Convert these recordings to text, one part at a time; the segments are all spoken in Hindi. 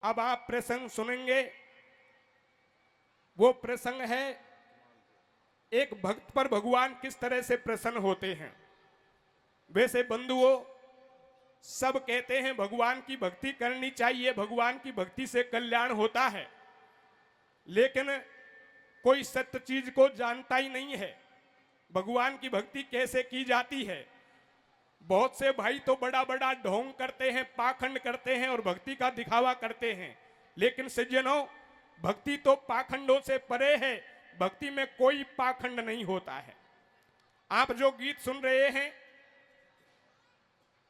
अब आप प्रसंग सुनेंगे। वो प्रसंग है एक भक्त पर भगवान किस तरह से प्रसन्न होते हैं। वैसे बंधुओं, सब कहते हैं भगवान की भक्ति करनी चाहिए, भगवान की भक्ति से कल्याण होता है, लेकिन कोई सत्य चीज को जानता ही नहीं है। भगवान की भक्ति कैसे की जाती है। बहुत से भाई तो बड़ा बड़ा ढोंग करते हैं, पाखंड करते हैं और भक्ति का दिखावा करते हैं, लेकिन सज्जनों, भक्ति तो पाखंडों से परे है। भक्ति में कोई पाखंड नहीं होता है। आप जो गीत सुन रहे हैं,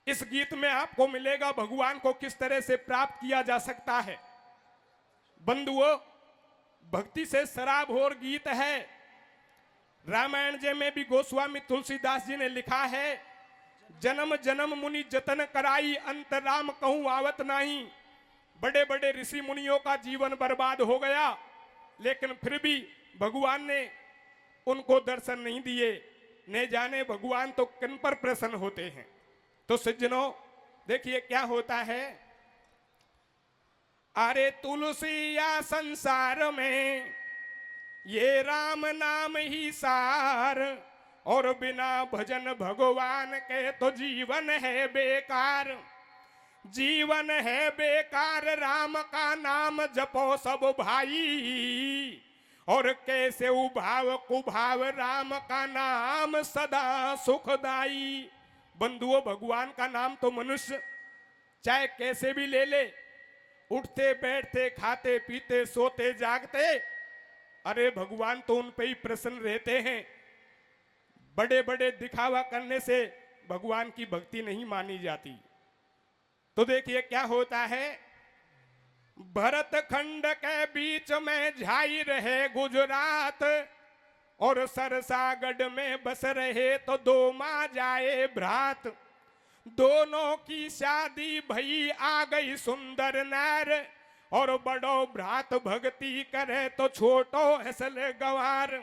इस गीत में आपको मिलेगा भगवान को किस तरह से प्राप्त किया जा सकता है। बंधुओं, भक्ति से सराबोर गीत है। रामायण जी में भी गोस्वामी तुलसीदास जी ने लिखा है, जन्म जन्म मुनि जतन कराई, अंत राम कहूं आवत नहीं। बड़े बड़े ऋषि मुनियों का जीवन बर्बाद हो गया, लेकिन फिर भी भगवान ने उनको दर्शन नहीं दिए। न जाने भगवान तो किन पर प्रसन्न होते हैं। तो सज्जनों, देखिए क्या होता है। अरे तुलसिया संसार में ये राम नाम ही सार, और बिना भजन भगवान के तो जीवन है बेकार। जीवन है बेकार, राम का नाम जपो सब भाई, और कैसे उभाव कुभाव, राम का नाम सदा सुखदाई। बंधुओं, भगवान का नाम तो मनुष्य चाहे कैसे भी ले ले, उठते बैठते खाते पीते सोते जागते, अरे भगवान तो उन पे ही प्रसन्न रहते हैं। बड़े बड़े दिखावा करने से भगवान की भक्ति नहीं मानी जाती। तो देखिए क्या होता है। भरत खंड के बीच में झाई रहे गुजरात, और सरसागढ़ में बस रहे तो दो माँ जाए भ्रात। दोनों की शादी भई आ गई सुंदर नैर, और बड़ो भ्रात भक्ति करे तो छोटो हसल गंवार।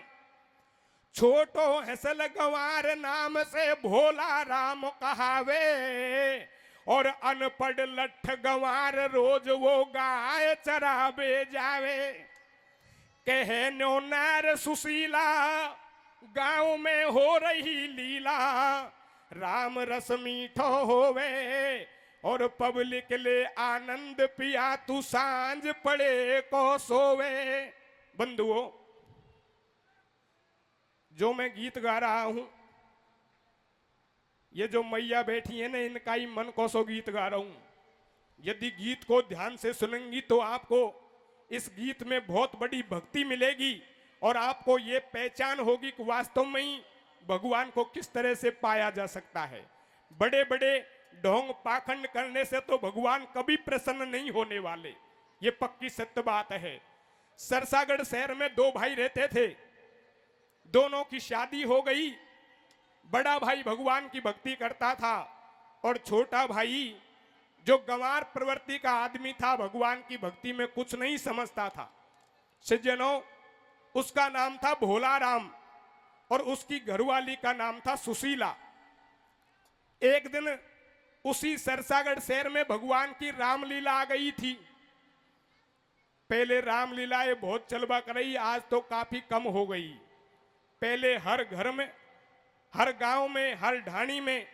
छोटो हसल गंवार नाम से भोला राम कहावे, और अनपढ़ लठ गंवार रोज वो गाय चराबे जावे। कहे नो नैर सुशीला, गांव में हो रही लीला, राम रस मीठो होवे, और पब्लिक ले आनंद पिया, तू सांझ पड़े को सोवे। बंधुओं, जो मैं गीत गा रहा हूं, ये जो मैया बैठी है ना, इनका ही मन को सो गीत गा रहा हूं। यदि गीत को ध्यान से सुनेंगी तो आपको इस गीत में बहुत बड़ी भक्ति मिलेगी, और आपको ये पहचान होगी कि वास्तव में ही भगवान को किस तरह से पाया जा सकता है। बड़े बड़े ढोंग पाखंड करने से तो भगवान कभी प्रसन्न नहीं होने वाले, ये पक्की सत्य बात है। सरसागढ़ शहर में दो भाई रहते थे, दोनों की शादी हो गई। बड़ा भाई भगवान की भक्ति करता था, और छोटा भाई जो गंवार प्रवृत्ति का आदमी था, भगवान की भक्ति में कुछ नहीं समझता था। सज्जनों, उसका नाम था भोला राम, और उसकी घरवाली का नाम था सुशीला। एक दिन उसी सरसागढ़ शहर में भगवान की रामलीला आ गई थी। पहले रामलीलाएं बहुत चलबा कराई, आज तो काफी कम हो गई। पहले हर घर में, हर गांव में, हर ढाणी में,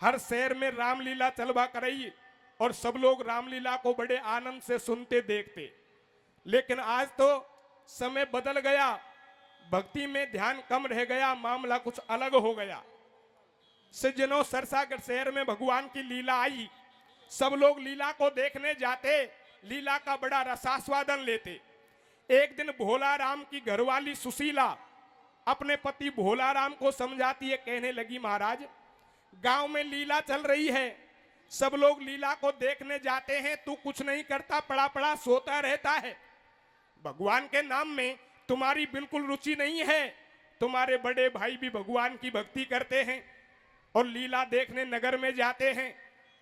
हर शहर में रामलीला चलबा कराई, और सब लोग रामलीला को बड़े आनंद से सुनते देखते। लेकिन आज तो समय बदल गया, भक्ति में ध्यान कम रह गया, मामला कुछ अलग हो गया। सज्जनों, सरसागढ़ शहर में भगवान की लीला आई, सब लोग लीला को देखने जाते, लीला का बड़ा रसास्वादन लेते। एक दिन भोला राम की घरवाली सुशीला अपने पति भोला राम को समझाती है, कहने लगी, महाराज गांव में लीला चल रही है, सब लोग लीला को देखने जाते हैं, तू कुछ नहीं करता, पड़ा पड़ा सोता रहता है। भगवान के नाम में तुम्हारी बिल्कुल रुचि नहीं है। तुम्हारे बड़े भाई भी भगवान की भक्ति करते हैं और लीला देखने नगर में जाते हैं।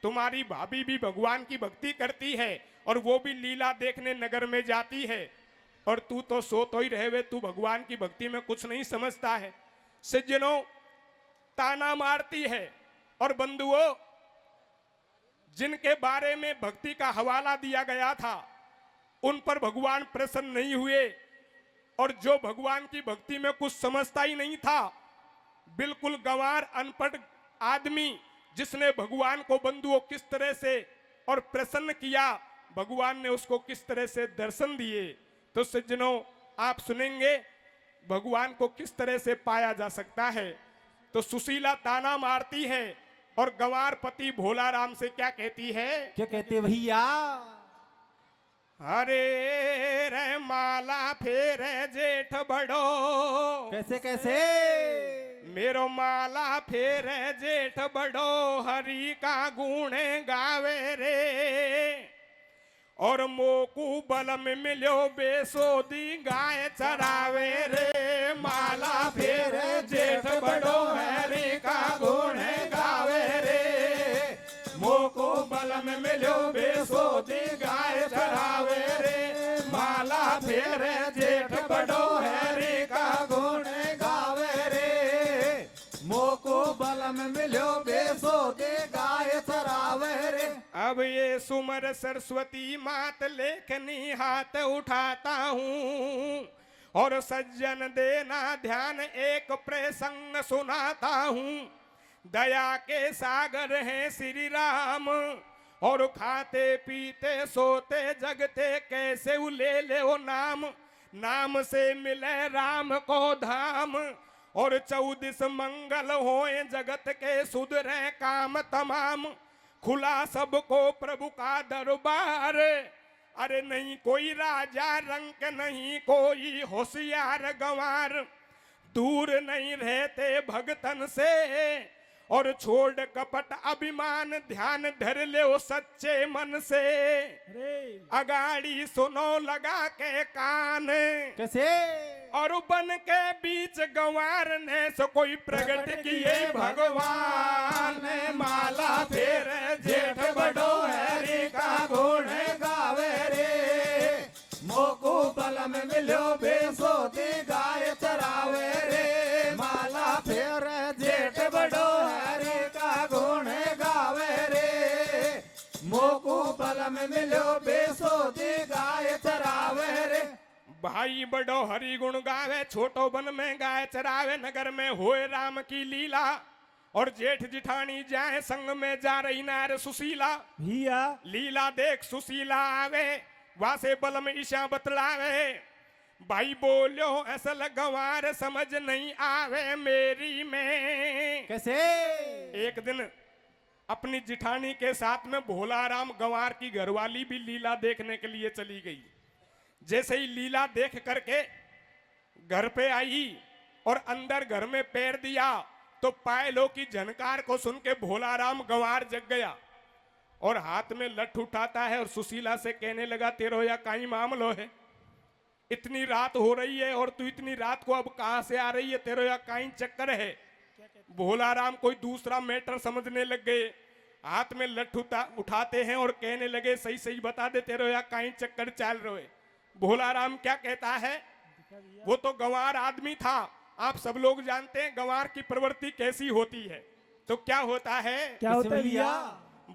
तुम्हारी भाभी भी भगवान की भक्ति करती है और वो भी लीला देखने नगर में जाती है, और तू तो सोतो ही रहे, तू भगवान की भक्ति में कुछ नहीं समझता है। सज्जनों, ताना मारती है। और बंधुओं, जिनके बारे में भक्ति का हवाला दिया गया था उन पर भगवान प्रसन्न नहीं हुए, और जो भगवान की भक्ति में कुछ समझता ही नहीं था, बिल्कुल गंवार अनपढ़ आदमी जिसने भगवान को बंधुओं किस तरह से और प्रसन्न किया, भगवान ने उसको किस तरह से दर्शन दिए। तो सज्जनों, आप सुनेंगे भगवान को किस तरह से पाया जा सकता है। तो सुशीला ताना मारती है और गंवार पति भोला राम से क्या कहती है? क्या कहते भैया? अरे रे माला फेरे जेठ बड़ो। कैसे कैसे? मेरो माला फेरे जेठ बड़ो, हरि का गुण गावे रे। और मोकू बल में मिलो बेसोदी गाय चरावे रे। माला फेरे जेठ बड़ो, हरि का गुण गावे रे। मोको बल में मिलो बेसोदी गाय चरावे रे। माला फेरे जेठ बड़ो, हरि का गुण गावे रे। मोको बल में मिलो बेसो दे गाय चरावे रे। अब ये सुमर सरस्वती मात लेखनी हाथ उठाता हूँ, और सज्जन देना ध्यान एक प्रसंग सुनाता हूँ। दया के सागर हैं श्री राम, और खाते पीते सोते जगते कैसे ले ले वो नाम। नाम से मिले राम को धाम, और 14 मंगल होए जगत के सुधरे काम तमाम। खुला सबको प्रभु का दरबार, अरे नहीं कोई राजा रंक, नहीं कोई होशियार गंवार। दूर नहीं रहते भगतन से, और छोड़ कपट अभिमान, ध्यान धर ले वो सच्चे मन से। अगाड़ी सुनो लगा के कान, कैसे? और बन के बीच गंवार ने सो कोई प्रकट किए भगवान। माला फेर जेठ बड़ो, हरि का गुण गावे रे। मोको बल में मिलो बेसो दे गाय चरावे रे। माला फेर जेठ बड़ो, हरि का गुण गावे रे। मोको बल में मिलो बेसो दे गाय चरावे रे। भाई बड़ो हरि गुण गावे, छोटो बन में गाय चरावे। नगर में होए राम की लीला, और जेठ जिठानी जाए संग में जा रही नार सुशीला। भैया लीला देख सुशीला आवे, वासे बल में ईशा बतलावे। भाई बोलो असल गंवार समझ नहीं आवे मेरी में। कैसे? एक दिन अपनी जिठानी के साथ में भोला राम गंवार की घरवाली भी लीला देखने के लिए चली गई। जैसे ही लीला देख करके घर पे आई और अंदर घर में पैर दिया, तो पायलों की झनकार को सुन के भोला राम गंवार जग गया, और हाथ में लठ उठाता है और सुशीला से कहने लगा, तेरो या काई मामलो है? इतनी रात हो रही है और तू इतनी रात को अब कहां से आ रही है? तेरो या काई चक्कर है? भोला राम कोई दूसरा मैटर समझने लग गए, हाथ में लठ उठाते हैं और कहने लगे, सही सही बता दे, तेरो या काई चक्कर चल रहे? भोला राम क्या कहता है? वो तो गंवार आदमी था, आप सब लोग जानते हैं गंवार की प्रवृत्ति कैसी होती है। तो क्या होता है? क्या होता है भैया?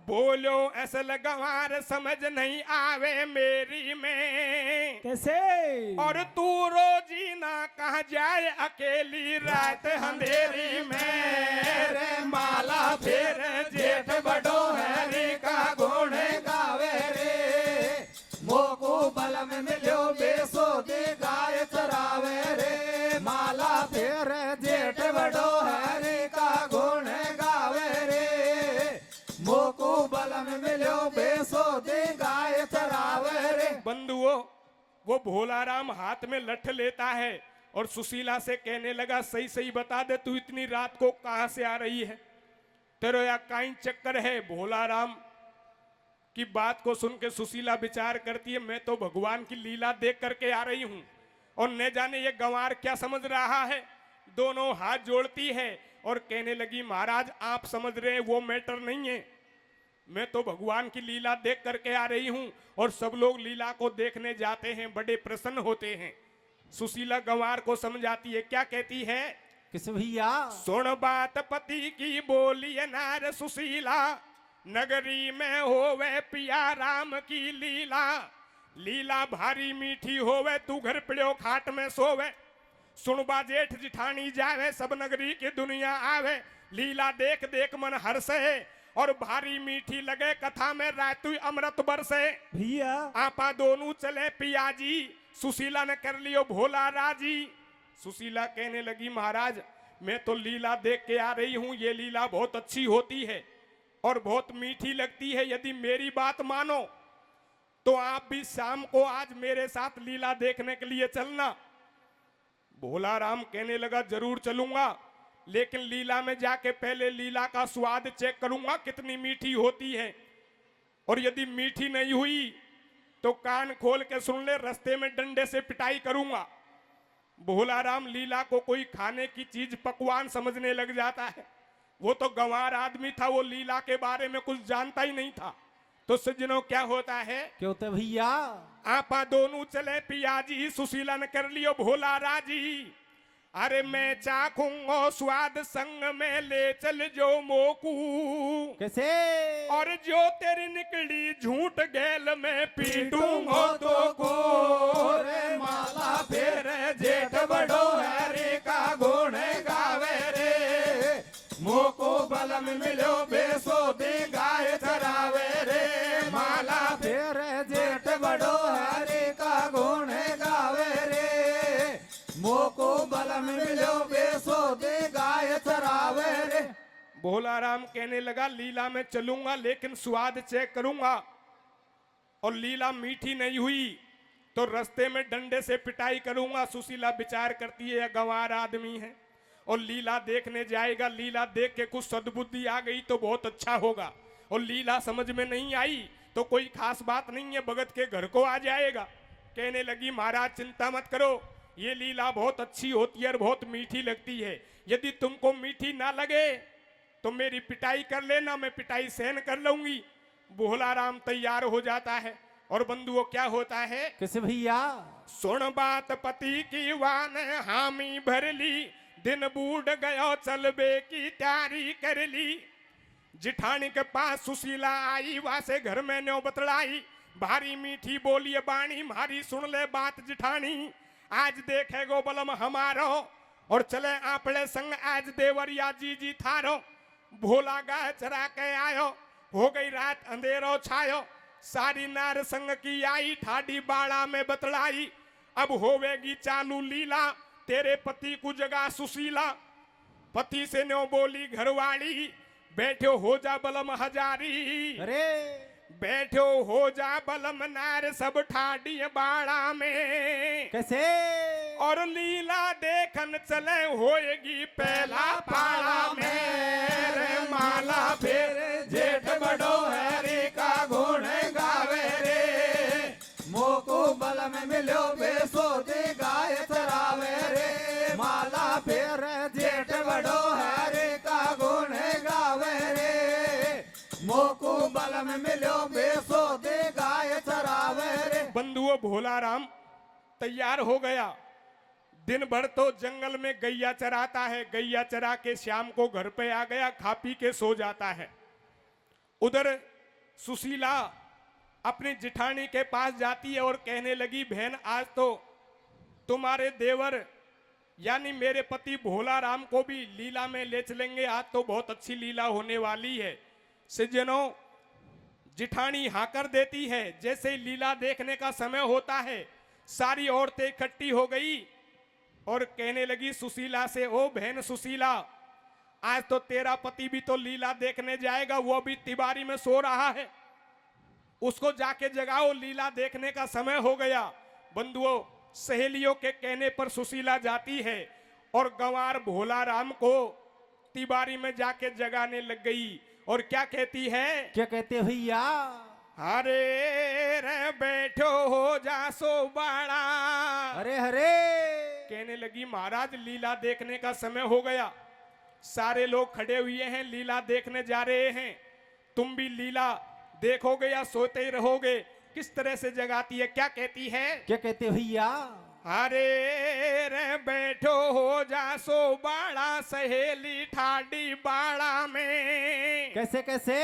बोलो असल गंवार समझ नहीं आवे मेरी में। कैसे? और तू रोजी ना कहा जाए अकेली रात अंधेरी में। रे माला फेर जेठ बड़ो, हरि का गुण गावे रे। मोको बल में मिलो बेसो दे गाय चरावे रे। माला फेर जेठ बड़ो, हरि का गुण गावे रे। मोको बल में मिलो बेसो दे गाय चरावे रे। बंधुओं, वो भोला राम हाथ में लठ लेता है और सुशीला से कहने लगा, सही सही बता दे, तू इतनी रात को कहां से आ रही है? तेरो या काई चक्कर है? भोला राम की बात को सुन के सुशीला विचार करती है, मैं तो भगवान की लीला देख करके आ रही हूं, और न जाने ये गंवार क्या समझ रहा है। दोनों हाथ जोड़ती है और कहने लगी, महाराज आप समझ रहे हैं वो मैटर नहीं है, मैं तो भगवान की लीला देख करके आ रही हूं, और सब लोग लीला को देखने जाते हैं, बड़े प्रसन्न होते हैं। सुशीला गंवार को समझाती है, क्या कहती है? किस भैया? सुन बात पति की बोली नार सुशीला, नगरी में होवे पिया राम की लीला, लीला भारी मीठी होवे, तू घर पिड़ो खाट में सोवे। सुनबा जेठ जिठानी जावे, सब नगरी की दुनिया आवे, लीला देख देख मन हर्षे, और भारी मीठी लगे कथा में रातु अमृत बरसे। भैया आपा दोनों चले पियाजी, सुशीला ने कर लियो भोला राजी। सुशीला कहने लगी महाराज मैं तो लीला देख के आ रही हूं, ये लीला बहुत अच्छी होती है और बहुत मीठी लगती है, यदि मेरी बात मानो तो आप भी शाम को आज मेरे साथ लीला देखने के लिए चलना। भोला राम कहने लगा जरूर चलूंगा, लेकिन लीला में जाके पहले लीला का स्वाद चेक करूंगा कितनी मीठी होती है, और यदि मीठी नहीं हुई तो कान खोल के सुन ले, रास्ते में डंडे से पिटाई करूंगा। भोला राम लीला को कोई खाने की चीज पकवान समझने लग जाता है, वो तो गंवार आदमी था, वो लीला के बारे में कुछ जानता ही नहीं था। तो सज्जनों क्या होता है, क्या होता है भैया? आपा दोनों चले पियाजी, सुशीला ने कर लियो भोला राजी। अरे मैं चाखूंगा स्वाद संग में ले चल जो मोकू, कैसे? और जो तेरी निकली झूठ गैल में पीटूंगा तो को। रे माला फेर जेठ बड़ो हरे का गुण गावे रे, मोको बलम मिलो बेसो दे गाय चरावे रे। माला फेर जेठ बड़ो हरे का गुण गावे रे, मोको बलम मिलो बेसो दे गाय चरावे रे। भोला राम कहने लगा लीला में चलूंगा लेकिन स्वाद चेक करूंगा, और लीला मीठी नहीं हुई तो रास्ते में डंडे से पिटाई करूंगा। सुशीला विचार करती है गंवार आदमी है और लीला देखने जाएगा, लीला देख के कुछ सद्बुद्धि आ गई तो बहुत अच्छा होगा, और लीला समझ में नहीं आई तो कोई खास बात नहीं है, भगत के घर को आ जाएगा। कहने लगी महाराज चिंता मत करो, ये लीला बहुत अच्छी होती है और बहुत मीठी लगती है, यदि तुमको मीठी ना लगे तो मेरी पिटाई कर लेना, मैं पिटाई सहन कर लूंगी। भोला राम तैयार हो जाता है, और बंधुओं क्या होता है, कैसे भैया? सुन बात पति की वान हामी भर ली, दिन बूढ़ गयो चलबे की तैयारी कर ली। जिठानी के पास सुशीला आई, वासे घर में न्यो बतलाई, भारी मीठी बोलिए बाणी मारी सुन ले बात जिठानी। आज देखे गो बलम हमारो, और चले आपले संग आज देवरिया जी थारो। भोला गाय चरा के आयो, हो गई रात अंधेरो छायो, सारी नार संग की आई ठाडी बाड़ा में बतलाई। अब होवेगी चालू लीला, तेरे पति को जगा सुशीला। पति से न्यो बोली घरवाली, बैठो हो जा बलम हजारी। अरे बैठो हो जा बलम नार सब ठाडी बाड़ा में, कैसे? और लीला देखन चले होएगी पहला पाड़ा में। रे माला फेर जेठ बड़ो हरे का गुण गावे रे, मोको बलम मिलो बेसो दे गाय चरावे रे। माला फेर जेठ बड़ो हरे का गुण गावे रे, मोको बलम मिलो बेसो दे गाय चरावे रे। बंधुओं भोला राम तैयार हो गया, दिन भर तो जंगल में गैया चराता है, गैया चरा के शाम को घर पे आ गया, खा पी के सो जाता है। उधर सुशीला अपनी जिठानी के पास जाती है और कहने लगी बहन आज तो तुम्हारे देवर यानी मेरे पति भोला राम को भी लीला में ले चलेंगे, आज तो बहुत अच्छी लीला होने वाली है। सज्जनों जिठानी हाँ कर देती है, जैसे ही लीला देखने का समय होता है सारी औरतें इकट्ठी हो गई और कहने लगी सुशीला से, ओ बहन सुशीला आज तो तेरा पति भी तो लीला देखने जाएगा, वो भी तिवारी में सो रहा है, उसको जाके जगाओ, लीला देखने का समय हो गया। बंधुओं सहेलियों के कहने पर सुशीला जाती है और गंवार भोला राम को तिवारी में जाके जगाने लग गई, और क्या कहती है, क्या कहते भैया? अरे रे बैठो हो जा सो बाड़ा। अरे हरे कहने लगी महाराज लीला देखने का समय हो गया, सारे लोग खड़े हुए हैं, लीला देखने जा रहे हैं, तुम भी लीला देखोगे या सोते ही रहोगे? किस तरह से जगाती है, क्या कहती है, क्या कहते भैया? अरे रे बैठो हो जा सो बाड़ा सहेली ठाडी बाड़ा में, कैसे कैसे?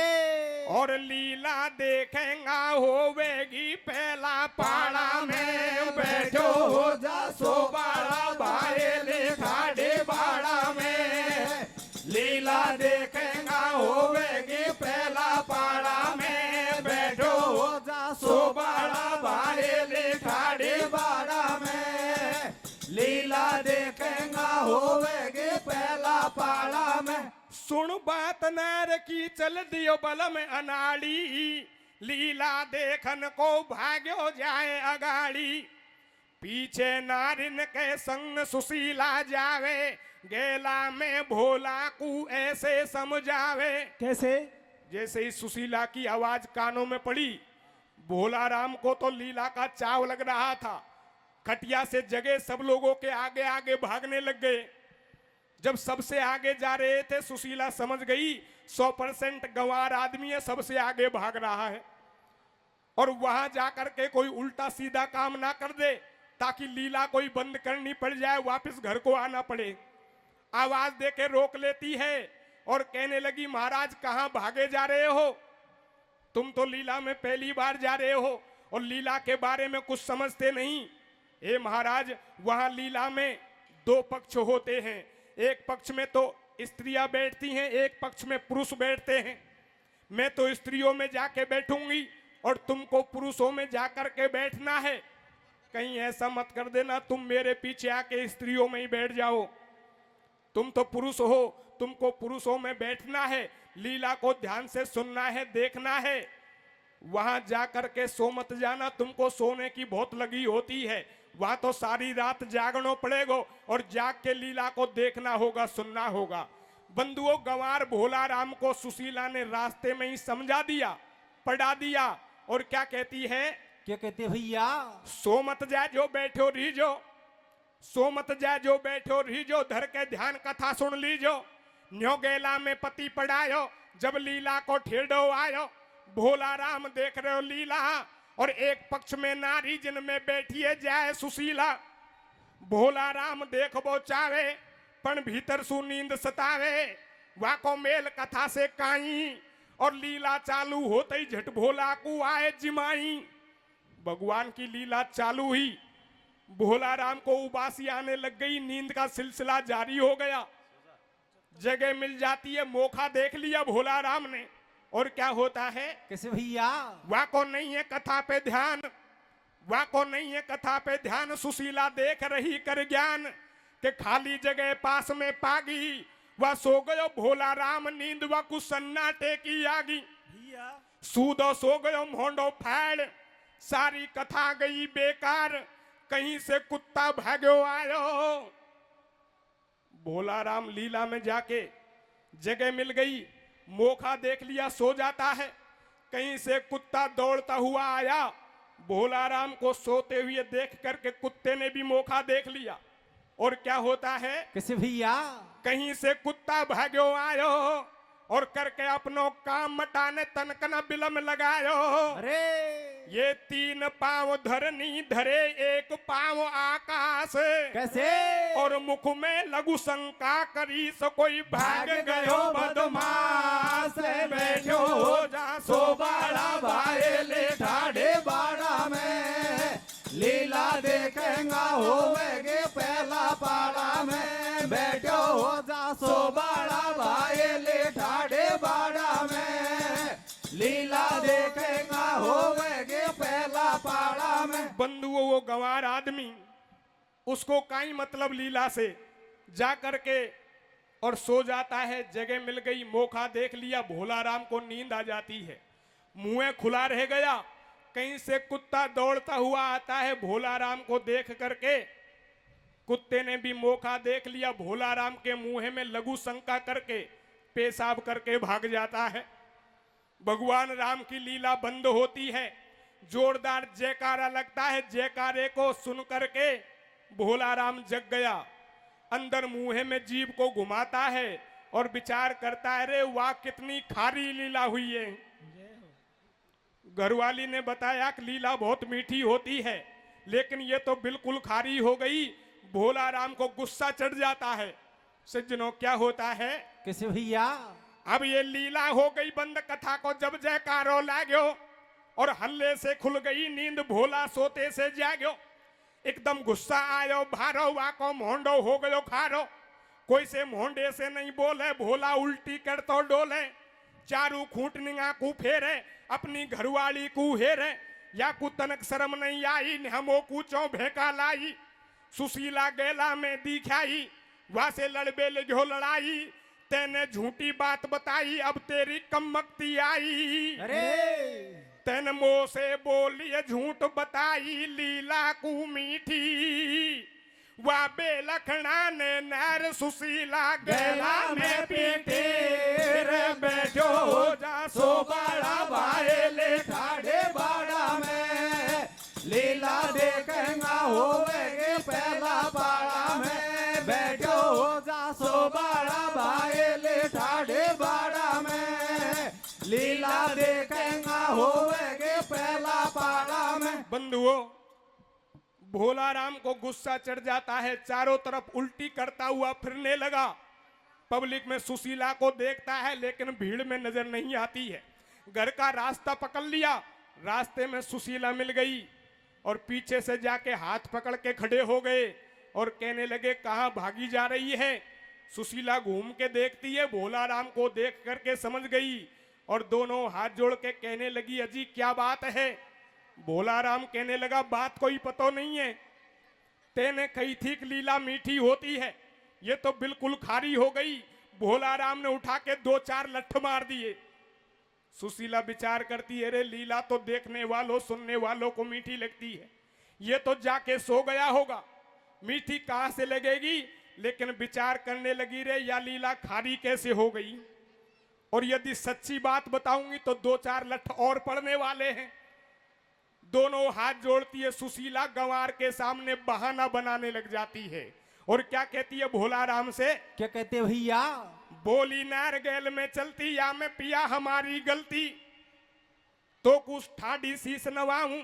और लीला देखेगा होवेगी पहला पाड़ा में। बैठो हो जा सो बाड़ा सहेली ठाडी बाड़ा में, लीला देखेगा होवेगी पहला पाड़ा में। बैठो हो जा सो बाड़ा सहेली ठाडी बाड़ा में लीला देखेगा होवेगे पहला पाड़ा में। सुन बात नार की चल दियो बल में अनाड़ी, लीला देखन को भाग्यो जाए अगाड़ी। पीछे नारिन के संग सुशीला जावे, गेला में भोला को ऐसे समझावे। कैसे? जैसे ही सुशीला की आवाज कानों में पड़ी, भोला राम को तो लीला का चाव लग रहा था। खटिया से जगे सब लोगों के आगे आगे भागने लग गए। जब सबसे आगे जा रहे थे, सुशीला समझ गई 100% गंवार आदमी है, सबसे आगे भाग रहा है, और वहां जाकर के कोई उल्टा सीधा काम ना कर दे ताकि लीला कोई बंद करनी पड़ जाए, वापस घर को आना पड़े। आवाज देके रोक लेती है और कहने लगी, महाराज कहां भागे जा रहे हो? तुम तो लीला में पहली बार जा रहे हो और लीला के बारे में कुछ समझते नहीं। हे महाराज, वहां लीला में 2 पक्ष होते हैं। एक पक्ष में तो स्त्रियां बैठती हैं, एक पक्ष में पुरुष बैठते हैं। मैं तो स्त्रियों में जाके बैठूंगी और तुमको पुरुषों में जाकर के बैठना है। कहीं ऐसा मत कर देना तुम मेरे पीछे आके स्त्रियों में ही बैठ जाओ। तुम तो पुरुष हो, तुमको पुरुषों में बैठना है, लीला को ध्यान से सुनना है, देखना है। वहां जाकर के सो मत जाना, तुमको सोने की बहुत लगी होती है। वहां तो सारी रात जागना पड़ेगा और जाग के लीला को देखना होगा, सुनना होगा। बंधुओं, गंवार भोला राम को सुशीला ने रास्ते में ही समझा दिया, पढ़ा दिया, और क्या कहती है? क्या कहते भैया? सो मत जा जो बैठो रीजो, सो मत जा जो बैठो रीजो, धर के ध्यान कथा सुन लीजो। न्यो गेला में पति पढ़ायो, जब लीला को ठेडो आयो। भोला राम देख रहे हो लीला, और एक पक्ष में नारी जिनमें बैठी है जाए सुशीला। भोला राम देखबो चावे, पण भीतर सु नींद सतावे। वाको मेल कथा से काई, और लीला चालू होते ही झट भोला को आए जिमाई। भगवान की लीला चालू हुई, भोला राम को उबासी आने लग गई, नींद का सिलसिला जारी हो गया। जगह मिल जाती है, मौका देख लिया भोला राम ने, और क्या होता है? कैसे भैया? वाको नहीं है कथा पे ध्यान, वाको नहीं है कथा पे ध्यान। सुशीला देख रही कर ज्ञान, के खाली जगह पास में पागी। वह सो गयो भोला राम, नींद व कुछ सन्नाटे की आगी। सूदो सो गयो मोंडो फाड़, सारी कथा गई बेकार, कहीं से कुत्ता भाग्यो आयो। भोला राम लीला में जाके जगह मिल गई, मौका देख लिया, सो जाता है। कहीं से कुत्ता दौड़ता हुआ आया, भोला राम को सोते हुए देख करके कुत्ते ने भी मौका देख लिया, और क्या होता है? कैसे भैया? कहीं से कुत्ता भाग्यो आयो, और करके अपनो काम मटाने तनकना बिलम लगायो। अरे ये 3 पांव धरनी धरे, 1 पांव आकाश। कैसे? और मुख में लघु शंका करी, सो कोई भाग गयो बदमाश। बैठो हो जा सो बाड़ा बाएले ठाड़े बाड़ा में, लीला देखेगा होवेगे पहला पाड़ा में। बैठो हो जा सो बाड़ा बाएले ठाड़े बाड़ा में, लीला देखेगा होवेगे पहला पाड़ा में। बंधुओं, वो गंवार आदमी, उसको काई मतलब लीला से, जा करके और सो जाता है। जगह मिल गई, मौका देख लिया, भोला राम को नींद आ जाती है, मुंह खुला रह गया। कहीं से कुत्ता दौड़ता हुआ आता है, भोला राम को देख करके कुत्ते ने भी मौका देख लिया, भोला राम के मुंह में लघु शंका करके पेशाब करके भाग जाता है। भगवान राम की लीला बंद होती है, जोरदार जयकारा लगता है। जयकारे को सुन करके भोला राम जग गया, अंदर मुंह में जीभ को घुमाता है और विचार करता है, रे वाह कितनी खारी लीला हुई है। घरवाली ने बताया कि लीला बहुत मीठी होती है, लेकिन ये तो बिल्कुल खारी हो गई। भोला राम को गुस्सा चढ़ जाता है। सज्जनों, क्या होता है? कैसे भैया? अब ये लीला हो गई बंद, कथा को जब जयकारो लागो और हल्ले से खुल गई नींद, भोला सोते से जागो। एकदम गुस्सा आयो भारो, वाको मोंडो हो गयो खारो। कोई से मोंडे से नहीं बोले, भोला उल्टी कर तो डोले। चारू खूंटनिया को फेरे, अपनी घरवाली को हेरे। या को तनक शर्म नहीं आई, हमो कूचो भेका लाई। सुशीला गेला में दिखाई, वहां से लड़बे लगो लड़ाई। तेने झूठी बात बताई, अब तेरी कमकती आई। अरे तेन मुंह से बोलिए झूठ बताई, लीला को मीठी। वा बेलखना ने नर सुशीला गेला में पीटी। रे बैठो हो जा सो बाड़ा बाएले ठाड़े बाड़ा में, लीला देखेगा होवेगे पहला बाड़ा में। बैठो हो जा सो बाड़ा बाएले ठाड़े बाड़ा में, लीला देखेगा होवेगे पहला बाड़ा में। बंधुओं, भोला राम को गुस्सा चढ़ जाता है, चारों तरफ उल्टी करता हुआ फिरने लगा। पब्लिक में सुशीला को देखता है, लेकिन भीड़ में नजर नहीं आती है। घर का रास्ता पकड़ लिया, रास्ते में सुशीला मिल गई और पीछे से जाके हाथ पकड़ के खड़े हो गए और कहने लगे, कहां भागी जा रही है? सुशीला घूम के देखती है, भोला राम को देख करके समझ गई और दोनों हाथ जोड़ के कहने लगी, अजी क्या बात है? भोला राम कहने लगा, बात कोई पता नहीं है। तेने कही थी कि लीला मीठी होती है, ये तो बिल्कुल खारी हो गई। भोला राम ने उठा के 2-4 लठ मार दिए। सुशीला विचार करती है, रे लीला तो देखने वालों सुनने वालों को मीठी लगती है, ये तो जाके सो गया होगा, मीठी कहां से लगेगी? लेकिन विचार करने लगी, रे या लीला खारी कैसे हो गई? और यदि सच्ची बात बताऊंगी तो 2-4 लठ और पड़ने वाले हैं। दोनों हाथ जोड़ती है सुशीला, गंवार के सामने बहाना बनाने लग जाती है और क्या कहती है भोला राम से? क्या कहते भैया? बोली नार गैल में चलती, या मैं पिया हमारी गलती तो कुछ ठाडी शीस नवाऊं।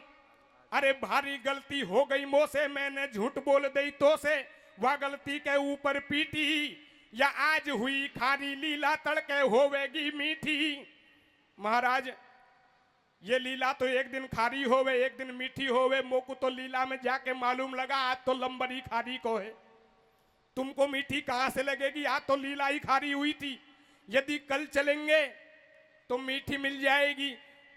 अरे भारी गलती हो गई मोसे, मैंने झूठ बोल दी तो से, वह गलती के ऊपर पीटी। या आज हुई खारी लीला तड़के होवेगी मीठी। महाराज, ये लीला तो एक दिन खारी होवे एक दिन मीठी होवे, मोकू तो लीला में जाके मालूम लगा आज तो लंबरी खारी को है। तुमको मीठी कहां से लगेगी? आज तो लीला ही खारी हुई थी, यदि कल चलेंगे तो मीठी मिल जाएगी।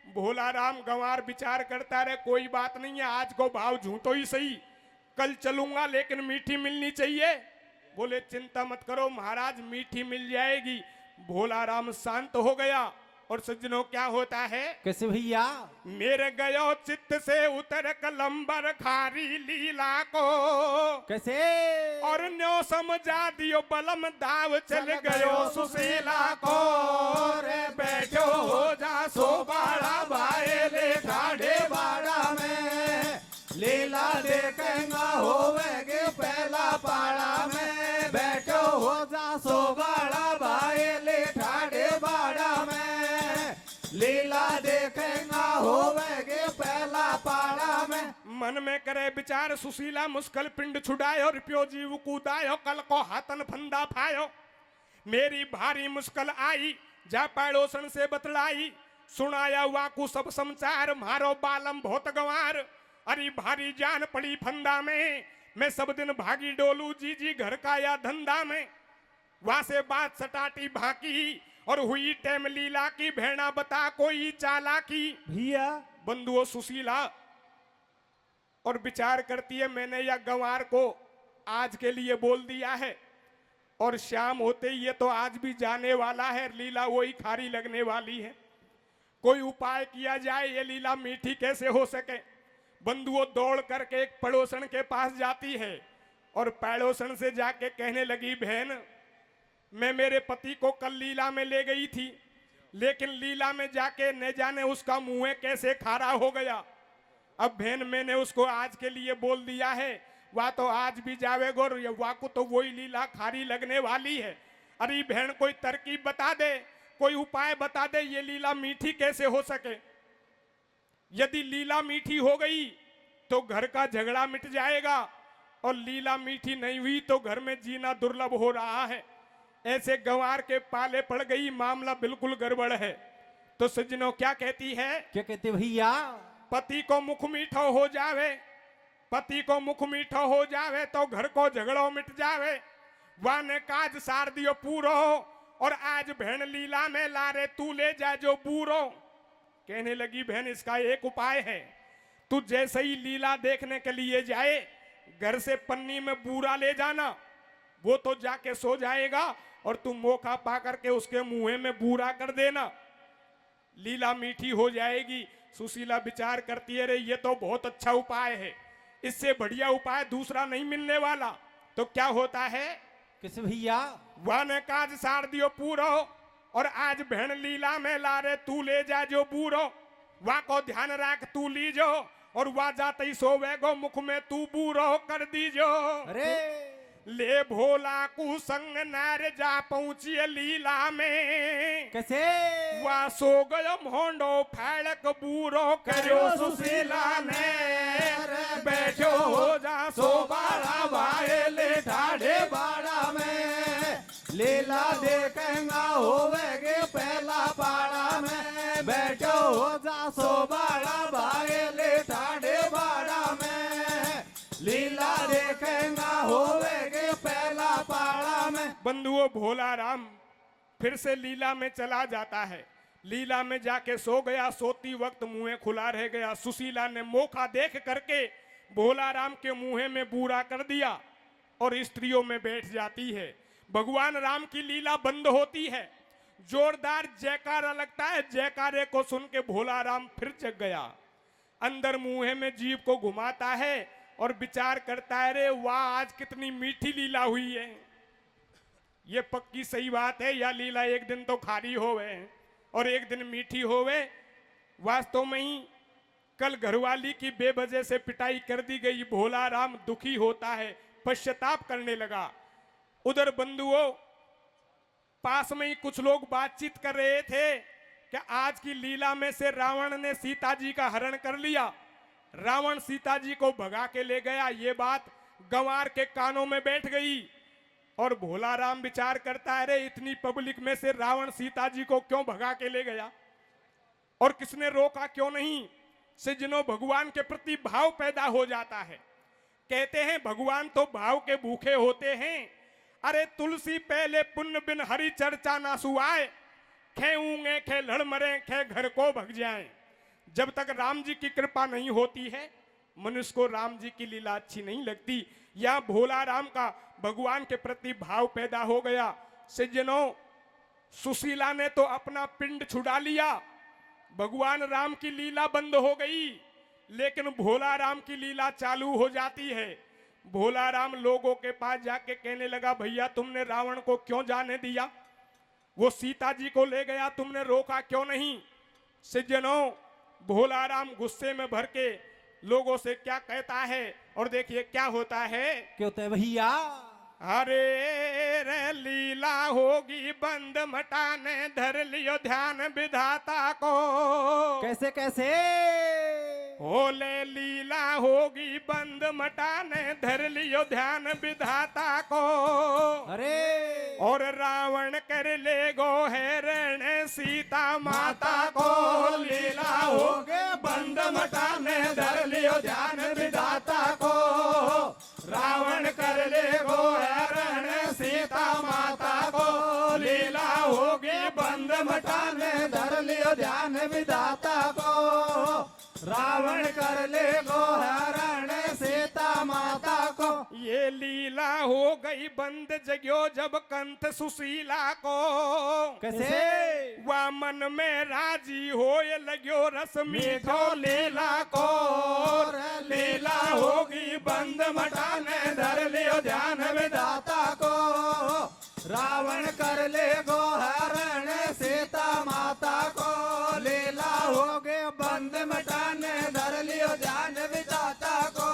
भोला राम गंवार विचार करता रहे, कोई बात नहीं है, आज को भाव झूठो ही सही, कल चलूंगा लेकिन मीठी मिलनी चाहिए। बोले चिंता मत करो महाराज, मीठी मिल जाएगी। भोला राम शांत हो गया। और सज्जनों, क्या होता है? कैसे भैया? मेरे गयो चित्त से उतर कलंबर खारी लीला को, कैसे? और न्यो समझा दियो बलम दाव चल गयो सुशीला को। रे बैठो हो जा सो बाड़ा बाएले ठाड़े बाड़ा में, लीला देखेगा होवेगे पहला पाड़ा में। बैठो हो जा सो बाड़ा बाएले ठाड़े बाड़ा में, लीला देखेगा होवेगे पहला पाड़ा में। मन में करे विचार, सुशीला मुश्किल पिंड छुड़ायो, रुपयो जीव कूदायो, कल को हाथन फंदा फायो। मेरी भारी मुश्किल आई, जा पड़ोसन से बतलाई, सुनाया वाकू सब समाचार, मारो बालम बहुत गंवार। अरे भारी जान पड़ी फंदा में, मैं सब दिन भागी डोलू जी घर का या धंधा में। वहां से बात सटाटी भाकी और हुई टेम लीला की, भेड़ा बता कोई चालाकी। भैया बंधुओं, सुशीला और विचार करती है, मैंने या गंवार को आज के लिए बोल दिया है और शाम होते ही ये तो आज भी जाने वाला है, लीला वही खारी लगने वाली है। कोई उपाय किया जाए, ये लीला मीठी कैसे हो सके। बंधुओं, दौड़ करके एक पड़ोसन के पास जाती है और पड़ोसन से जाके कहने लगी, बहन मैं मेरे पति को कल लीला में ले गई थी, लेकिन लीला में जाके न जाने उसका मुंह कैसे खारा हो गया। अब बहन मैंने उसको आज के लिए बोल दिया है, वह तो आज भी जावेगो, वह को तो वही लीला खारी लगने वाली है। अरे बहन कोई तरकीब बता दे, कोई उपाय बता दे, ये लीला मीठी कैसे हो सके। यदि लीला मीठी हो गई तो घर का झगड़ा मिट जाएगा, और लीला मीठी नहीं हुई तो घर में जीना दुर्लभ हो रहा है। ऐसे गंवार के पाले पड़ गई, मामला बिल्कुल गड़बड़ है। तो सज्जनों क्या कहती है? क्या कहते भैया? पति को मुख मीठो हो जावे, पति को मुख मीठो हो जावे तो घर को झगड़ो मिट जावे। वाने काज सार दियो पूरो, और आज बहन लीला में लारे तू ले जा जो बूरो। कहने लगी बहन इसका एक उपाय है, तू जैसे ही लीला देखने के लिए जाए घर से पन्नी में बूरा ले जाना, वो तो जाके सो जाएगा और तू मौका पा करके उसके मुंह में बूरा कर देना, लीला मीठी हो जाएगी। सुशीला विचार करती है, रे ये तो बहुत अच्छा उपाय है, इससे बढ़िया उपाय दूसरा नहीं मिलने वाला। तो क्या होता है? किस भैया? वन काज सार दियो पूरो, और आज बहन लीला में लारे तू ले जा जो बूरो। वा को ध्यान राख तू लीजो, और वा जाते ही सोवेगो मुख में तू बूरो कर दीजो। अरे ले भोला कु संग नार जा पहुंची लीला में। कैसे? वा सो गयो मोंडो फैलक बूरो करो सुशीला ने। बैठो हो जा सो बाड़ा बाएले ठाढ़े बाड़ा में, लीला देखेंगा होवेगे पहला पाड़ा में। बैठो हो जा सो बाड़ा बाएले ठाढ़े बाड़ा में, लीला देखेंगा होवेगे पहला पाड़ा में। बंधुओं भोला राम फिर से लीला में चला जाता है। लीला में जाके सो गया, सोती वक्त मुंह खुला रह गया। सुशीला ने मौका देख करके भोला राम के मुंह में बूरा कर दिया और स्त्रियों में बैठ जाती है। भगवान राम की लीला बंद होती है, जोरदार जयकारा लगता है। जयकारे को सुन के भोला राम फिर जग गया, अंदर मुंह में जीभ को घुमाता है और विचार करता है, रे वाह आज कितनी मीठी लीला हुई है। ये पक्की सही बात है, या लीला एक दिन तो खारी होवे और एक दिन मीठी होवे। वास्तव में ही कल घरवाली की बेवजह से पिटाई कर दी गई। भोला राम दुखी होता है, पश्चाताप करने लगा। उधर बंधुओं पास में ही कुछ लोग बातचीत कर रहे थे कि आज की लीला में से रावण ने सीता जी का हरण कर लिया, रावण सीता जी को भगा के ले गया। ये बात गंवार के कानों में बैठ गई और भोला राम विचार करता है, रे इतनी पब्लिक में से रावण सीता जी को क्यों भगा के ले गया और किसने रोका क्यों नहीं। सज्जनों भगवान के प्रति भाव पैदा हो जाता है। कहते हैं भगवान तो भाव के भूखे होते हैं। अरे तुलसी पहले पुण्य बिन हरि चर्चा ना सुआए, खे ऊंगे खे लड़ मरे खे घर को भग जाए। जब तक राम जी की कृपा नहीं होती है मनुष्य को राम जी की लीला अच्छी नहीं लगती। या भोला राम का भगवान के प्रति भाव पैदा हो गया। सज्जनों सुशीला ने तो अपना पिंड छुड़ा लिया, भगवान राम की लीला बंद हो गई, लेकिन भोला राम की लीला चालू हो जाती है। भोला राम लोगों के पास जाके कहने लगा, भैया तुमने रावण को क्यों जाने दिया, वो सीता जी को ले गया, तुमने रोका क्यों नहीं। सज्जनों भोला राम गुस्से में भर के लोगों से क्या कहता है और देखिए क्या होता है। क्या होता है भैया? अरे रे लीला होगी बंद मटाने धर लियो ध्यान विधाता को। कैसे कैसे? होले लीला होगी बंद मटाने धर लियो ध्यान विधाता को। अरे और रावण कर ले गो हैरण सीता माता को। लीला होगे बंद मटाने धर लियो ध्यान विधाता को। रावण कर ले गो हैरण सीता माता को। लीला होगी बंद मटाने धर लियो ध्यान विधाता को। रावण कर ले गो हरण सीता माता को। ये लीला हो गई बंद जग्यो जब कंठ सुशीला को। कैसे? वह मन में राजी हो ये लग्यो रस मीठो लीला को। लीला होगी बंद मटाने धर लियो ध्यान विधाता को। रावण कर ले गो हरण सीता माता को। लीला होगे बंद मटाने धर लियो ध्यान विधाता को।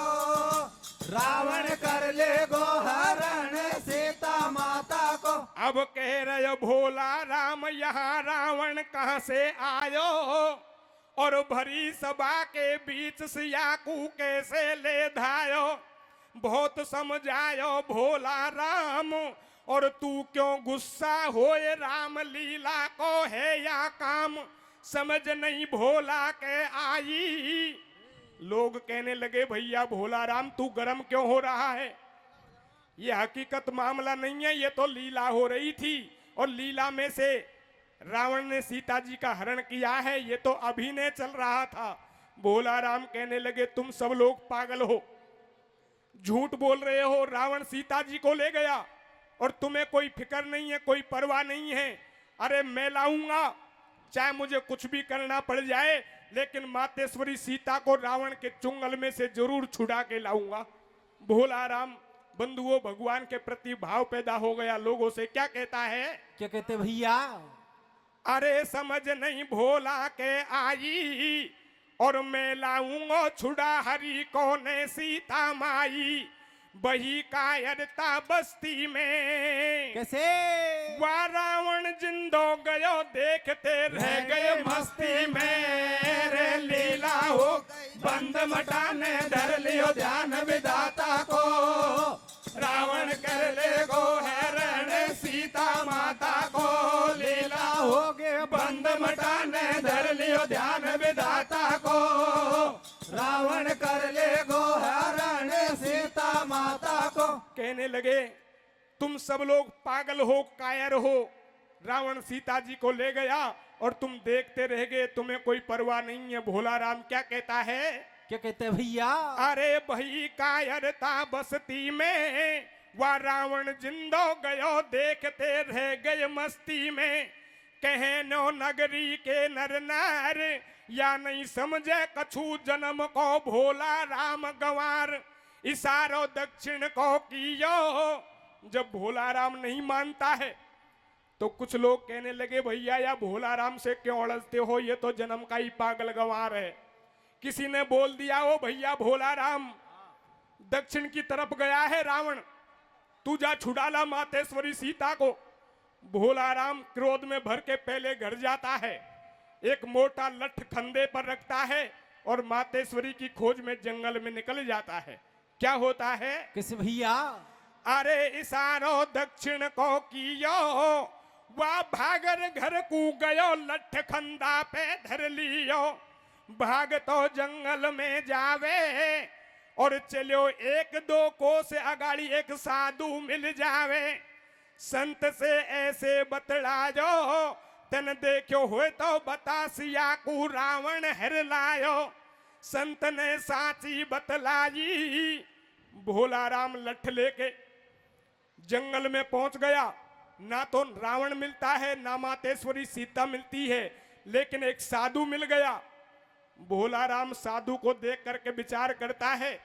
रावण कर ले गो हरण सीता माता को। अब कह रहे भोला राम यहाँ रावण कहाँ से आयो। और भरी सभा के बीच सिया को कैसे ले धायो, बहुत समझायो भोला राम, और तू क्यों गुस्सा होए, राम लीला को है या काम, समझ नहीं भोला के आई। लोग कहने लगे भैया भोला राम तू गरम क्यों हो रहा है, ये हकीकत मामला नहीं है, ये तो लीला हो रही थी, और लीला में से रावण ने सीता जी का हरण किया है, ये तो अभिनय चल रहा था। भोला राम कहने लगे तुम सब लोग पागल हो, झूठ बोल रहे हो, रावण सीता जी को ले गया और तुम्हें कोई फिक्र नहीं है, कोई परवाह नहीं है। अरे मैं लाऊंगा, चाहे मुझे कुछ भी करना पड़ जाए, लेकिन मातेश्वरी सीता को रावण के चुंगल में से जरूर छुड़ा के लाऊंगा। भोला राम बंधुओं भगवान के प्रति भाव पैदा हो गया, लोगों से क्या कहता है, क्या कहते भैया, अरे समझ नहीं भोला के आई, और मैं लाऊंगा छुड़ा हरि को ने सीता माई, बही कायरता बस्ती में कैसे वह रावण जिंदो गयो, देखते रह गए मस्ती में, रे लीला हो बंद मटाने धर लियो ध्यान विधाता को, रावण कर ले गो हैरण सीता माता को, लीला हो गए बंद मटाने धर लियो ध्यान विधाता को, रावण कर ले गो हरण सीता माता को। कहने लगे तुम सब लोग पागल हो, कायर हो, रावण सीता जी को ले गया और तुम देखते रह गए, तुम्हें कोई परवाह नहीं है। भोला राम क्या कहता है, क्या कहते भैया, अरे भई कायरता बस्ती में वह रावण जिंदो गयो, देखते रह गए मस्ती में, कहे नो नगरी के नर नार, या नहीं समझे कछु जन्म को भोला राम गंवार, इशारो दक्षिण को कियो। जब भोला राम नहीं मानता है तो कुछ लोग कहने लगे भैया या भोला राम से क्यों अड़जते हो, ये तो जन्म का ही पागल गंवार है। किसी ने बोल दिया ओ भैया भोला राम दक्षिण की तरफ गया है रावण, तू जा छुड़ा ला मातेश्वरी सीता को। भोला राम क्रोध में भर के पहले घर जाता है, एक मोटा लठ खंदे पर रखता है और मातेश्वरी की खोज में जंगल में निकल जाता है। क्या होता है, किस भैया, अरे इशारो दक्षिण को कियो, वह भागर घर को गयो, लठ खंदा पे धर लियो, भाग तो जंगल में जावे, और चलो एक दो कोस अगाड़ी एक साधु मिल जावे, संत से ऐसे बतलायो, तन देखो हुए तो बता सिया को रावण हर लायो, संत ने साची बतलाई। भोला राम लठ लेके जंगल में पहुंच गया, ना तो रावण मिलता है ना मातेश्वरी सीता मिलती है, लेकिन एक साधु मिल गया। भोला राम साधु को देख करके विचार करता है,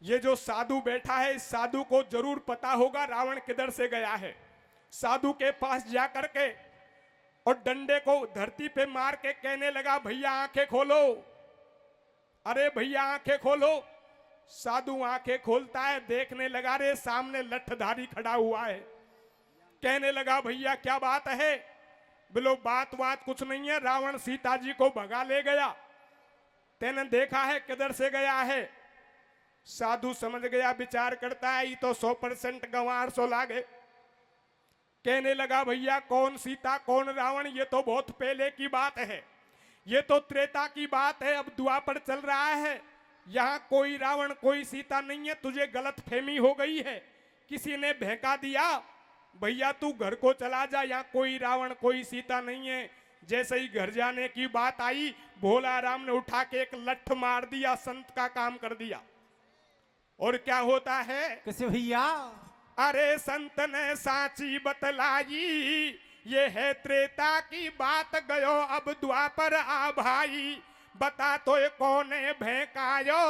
ये जो साधु बैठा है इस साधु को जरूर पता होगा रावण किधर से गया है। साधु के पास जा करके और डंडे को धरती पे मार के कहने लगा भैया आंखें खोलो, अरे भैया आंखें खोलो। साधु आंखें खोलता है, देखने लगा रे सामने लठधारी खड़ा हुआ है। कहने लगा भैया क्या बात है, बोलो बात कुछ नहीं है, रावण सीता जी को भगा ले गया, तेने देखा है किधर से गया है। साधु समझ गया, विचार करता है ये तो 100% गंवार सो लागे। कहने लगा भैया कौन सीता कौन रावण, ये तो बहुत पहले की बात है, ये तो त्रेता की बात है, अब द्वापर चल रहा है, यहाँ कोई रावण कोई सीता नहीं है, तुझे गलत फहमी हो गई है, किसी ने बहका दिया, भैया तू घर को चला जा, यहाँ कोई रावण कोई सीता नहीं है। जैसे ही घर जाने की बात आई भोला राम ने उठा के एक लठ मार दिया, संत का काम कर दिया। और क्या होता है, कैसे भैया, अरे संत ने साची बतलाई, ये है त्रेता की बात, गयो अब द्वापर आ भाई, बता तो ये कौने भैंकायो,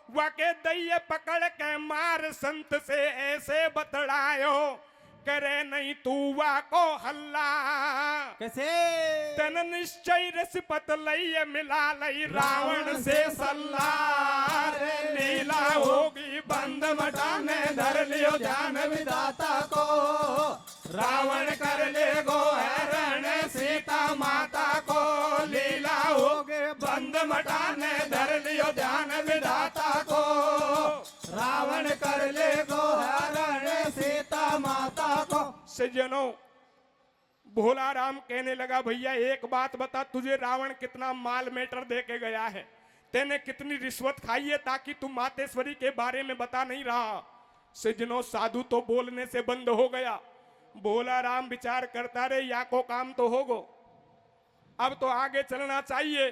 वाके दैये पकड़ के मार, संत से ऐसे बतलायो, करे नहीं तू वाको हल्ला, कैसे तन निश्चय रसपत लई मिला लई रावण से सल्ला, लीला होगी बंद मटाने धर लियो ध्यान विधाता को, रावण कर ले गो हरण सीता माता को, लीला मटाने धर लियो ध्यान विधाता को रावण कर ले गो हरण सीता माता को। सज्जनों, भोला राम कहने लगा भैया एक बात बता, तुझे रावण कितना माल मेटर दे के गया है, तेने कितनी रिश्वत खाई है ताकि तू मातेश्वरी के बारे में बता नहीं रहा। सज्जनों, साधु तो बोलने से बंद हो गया। भोला राम विचार करता रहे या को काम तो होगो, अब तो आगे चलना चाहिए।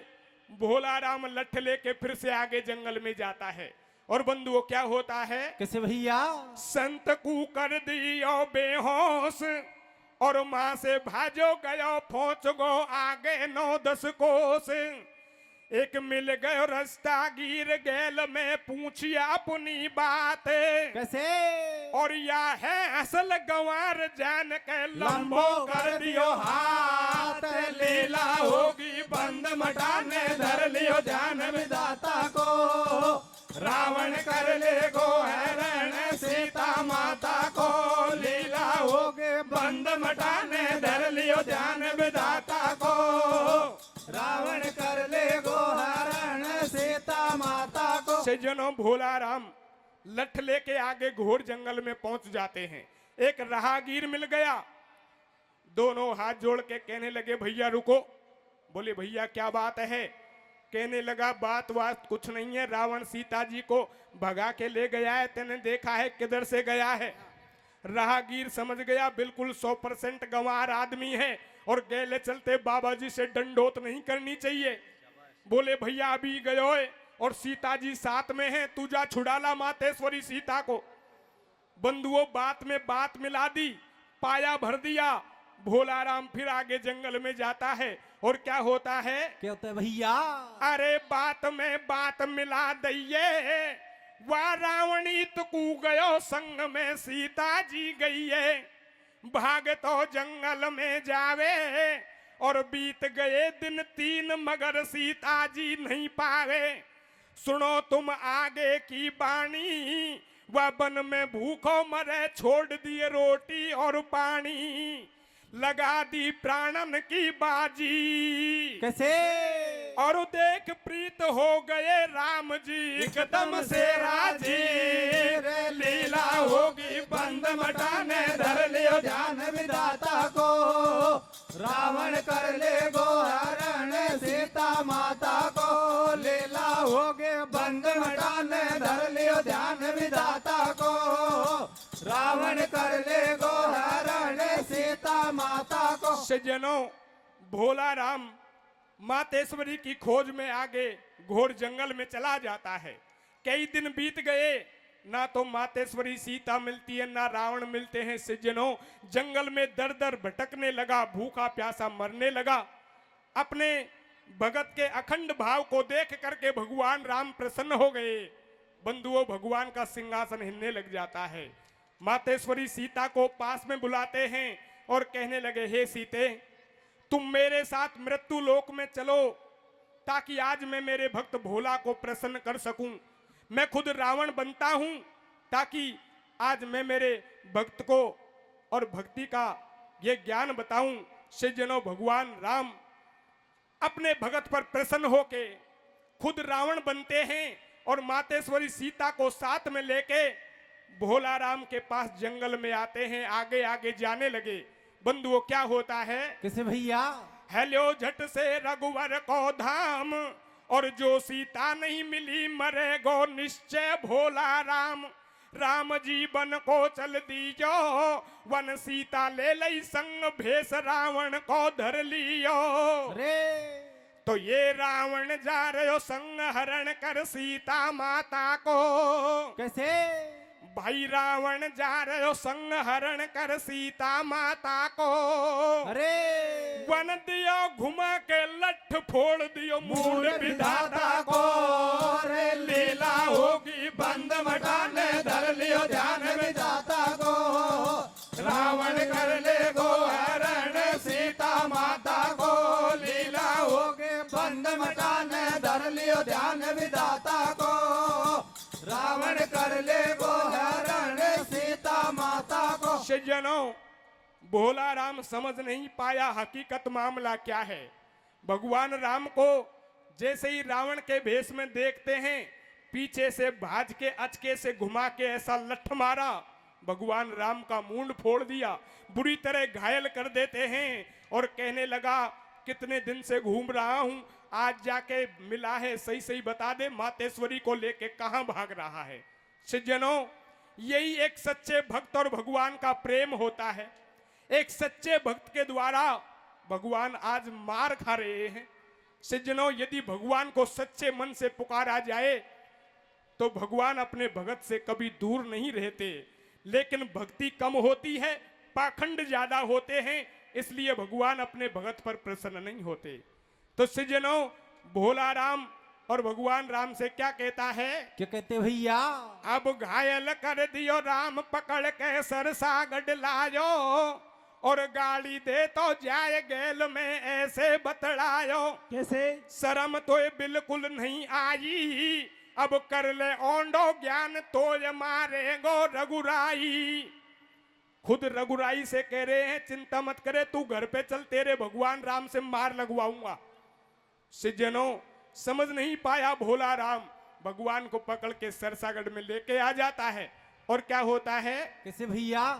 भोला राम लठ लेके फिर से आगे जंगल में जाता है और बंधुओं क्या होता है, कैसे भैया? संत को कर दियो बेहोश और मां से भाजो गयो पहुंच गो आगे 9-10 कोस। एक मिल गयो रास्ता गिर गैल में पूछिया अपनी बात, कैसे? और या है असल गंवार जान के लंबो कर दियो हाथ। लीला होगी बंद मटाने धर लियो ध्यान विधाता को रावण कर ले गो हरण सीता माता को लीला होगे बंद मटाने धर लियो ध्यान विधाता को रावण कर ले गो हरण सीता माता को। सज्जनों, भोला राम लठ लेके आगे घोर जंगल में पहुंच जाते हैं। एक राहगीर मिल गया, दोनों हाथ जोड़ के कहने लगे भैया रुको। बोले भैया क्या बात है? कहने लगा बात कुछ नहीं है, रावण सीता जी को भगा के ले गया है, तेने देखा है किधर से गया है? राहगीर समझ गया बिल्कुल 100% गंवार आदमी है और गैले चलते बाबा जी से दंडोत नहीं करनी चाहिए। बोले भैया अभी गयो है और सीता जी साथ में है, तू जा छुड़ाला मातेश्वरी सीता को। बंधुओं, बात में बात मिला दी, पाया भर दिया। भोला राम फिर आगे जंगल में जाता है और क्या होता है? क्या होता है भैया? अरे बात में बात मिला दइए, वह रावणी तकू गयो संग में सीता जी गई है। भाग तो जंगल में जावे और बीत गए दिन 3 मगर सीता जी नहीं पावे। सुनो तुम आगे की बाणी, वह वन में भूखो मरे छोड़ दिए रोटी और पानी। लगा दी प्राणन की बाजी, कैसे? और देख प्रीत हो गए राम जी एकदम से राजी। रे लीला होगी बंद मटाने धर लियो ध्यान विधाता को रावण कर ले गो हरण सीता माता को लीला होगे बंद मटाने धर लियो ध्यान विधाता को रावण कर ले गो हरण सीता माता को। सज्जनों, भोला राम मातेश्वरी की खोज में आगे घोर जंगल में चला जाता है। कई दिन बीत गए, ना तो मातेश्वरी सीता मिलती है ना रावण मिलते हैं। सज्जनों, जंगल में दर दर भटकने लगा, भूखा प्यासा मरने लगा। अपने भगत के अखंड भाव को देख करके भगवान राम प्रसन्न हो गए। बंधुओं, भगवान का सिंहासन हिलने लग जाता है। मातेश्वरी सीता को पास में बुलाते हैं और कहने लगे हे सीते, तुम मेरे साथ मृत्यु लोक में चलो ताकि आज मैं मेरे भक्त भोला को प्रसन्न कर सकूं। मैं खुद रावण बनता हूं ताकि आज मैं मेरे भक्त को और भक्ति का ये ज्ञान बताऊं। सज्जनों, भगवान राम अपने भगत पर प्रसन्न होके खुद रावण बनते हैं और मातेश्वरी सीता को साथ में लेके भोला राम के पास जंगल में आते हैं। आगे आगे जाने लगे। बंधुओं, क्या होता है? कैसे भैया? हेलो झट से रघुवर को धाम और जो सीता नहीं मिली मरेगो निश्चय भोला राम। राम जीवन को चल दीजो वन सीता ले लई संग भेष रावण को धर लियो। रे तो ये रावण जा रहे संग हरण कर सीता माता को। कैसे? भाई रावण जा रहे हो संग हरण कर सीता माता को। अरे वन दियो घुमा के लठ फोड़ दियो मूड विधाता को। रे लीला होगी बंद मटाने धर लियो ध्यान विधाता को। रावण कर ले गो हरण सीता माता को। लीला होगी बंद मटाने धर लियो ध्यान विधाता को। रावण कर ले गो हरण सीता माता को। सज्जनों, भोला राम समझ नहीं पाया हकीकत मामला क्या है। भगवान राम को जैसे ही रावण के भेष में देखते हैं, पीछे से भाज के अचके से घुमा के ऐसा लठ मारा, भगवान राम का मुंड फोड़ दिया, बुरी तरह घायल कर देते हैं और कहने लगा कितने दिन से घूम रहा हूं, आज जाके मिला है, सही सही बता दे मातेश्वरी को लेके कहां भाग रहा है। सज्जनों, यही एक सच्चे भक्त और भगवान का प्रेम होता है। एक सच्चे भक्त के द्वारा भगवान आज मार खा रहे हैं। सज्जनों, यदि भगवान को सच्चे मन से पुकारा जाए तो भगवान अपने भगत से कभी दूर नहीं रहते, लेकिन भक्ति कम होती है, पाखंड ज्यादा होते हैं, इसलिए भगवान अपने भगत पर प्रसन्न नहीं होते। तो सज्जनों, भोला राम और भगवान राम से क्या कहता है? क्या कहते भैया? अब घायल कर दियो राम, पकड़ के सरसागढ़ लायो, और गाड़ी दे तो जाए गेल में ऐसे बतलायो। कैसे? शर्म तो ये बिल्कुल नहीं आई, अब कर ले ओंडो ज्ञान तो ये मारेगो रघुराई। खुद रघुराई से कह रहे हैं चिंता मत करे, तू घर पे चल, तेरे भगवान राम से मार लगवाऊंगा। सज्जनों, समझ नहीं पाया भोला राम, भगवान को पकड़ के सरसागढ़ में लेके आ जाता है। और क्या होता है? कैसे भैया?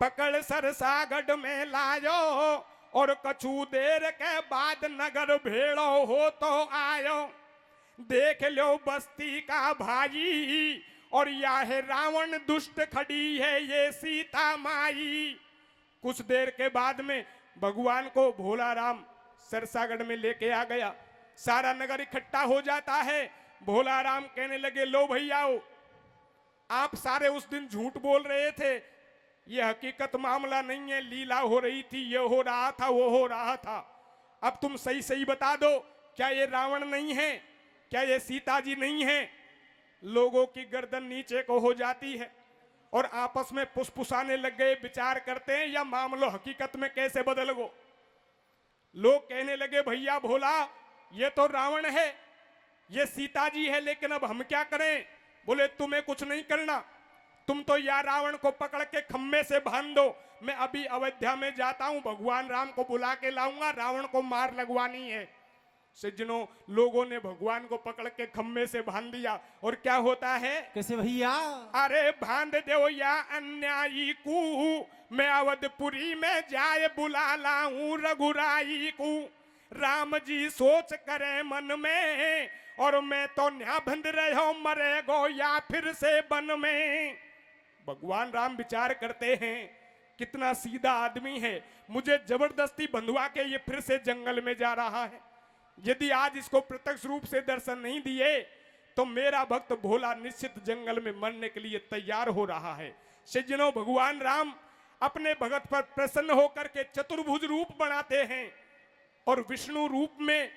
पकड़ सरसागढ़ में लायो, और कछु देर के बाद नगर भेड़ो हो तो आयो। देख लो बस्ती का भाई, और यह है रावण दुष्ट, खड़ी है ये सीता माई। कुछ देर के बाद में भगवान को भोला राम सरसागढ़ में लेके आ गया। सारा नगर इकट्ठा हो जाता है। भोला राम कहने लगे, लो भैयाओ, आप सारे उस दिन झूठ बोल रहे थे, ये हकीकत मामला नहीं है, लीला हो रही थी, ये हो रहा था, वो हो रहा था। अब तुम सही सही बता दो, क्या ये रावण नहीं है? क्या ये सीता जी नहीं है? लोगों की गर्दन नीचे को हो जाती है और आपस में फुसफुसाने लग गए, विचार करते हैं या मामलो हकीकत में कैसे बदल गो। लोग कहने लगे, भैया भोला, ये तो रावण है, ये सीता जी है, लेकिन अब हम क्या करें? बोले, तुम्हें कुछ नहीं करना, तुम तो या रावण को पकड़ के खम्भे से बांध दो, मैं अभी अयोध्या में जाता हूं, भगवान राम को बुला के लाऊंगा, रावण को मार लगवानी है। सज्जनों, लोगों ने भगवान को पकड़ के खम्भे से बांध दिया। और क्या होता है? कैसे भैया? अरे बांध दो या अन्यायी को, मैं अवधपुरी में जाए बुला लाऊं रघुराई को। राम जी सोच करे मन में, और मैं तो न्या बंध रहो, मरेगो या फिर से बन में। भगवान राम विचार करते हैं, कितना सीधा आदमी है, मुझे जबरदस्ती बंधवा के ये फिर से जंगल में जा रहा है। यदि आज इसको प्रत्यक्ष रूप से दर्शन नहीं दिए तो मेरा भक्त भोला निश्चित जंगल में मरने के लिए तैयार हो रहा है। सज्जनों, भगवान राम अपने भगत पर प्रसन्न होकर के चतुर्भुज रूप बनाते हैं, और विष्णु रूप में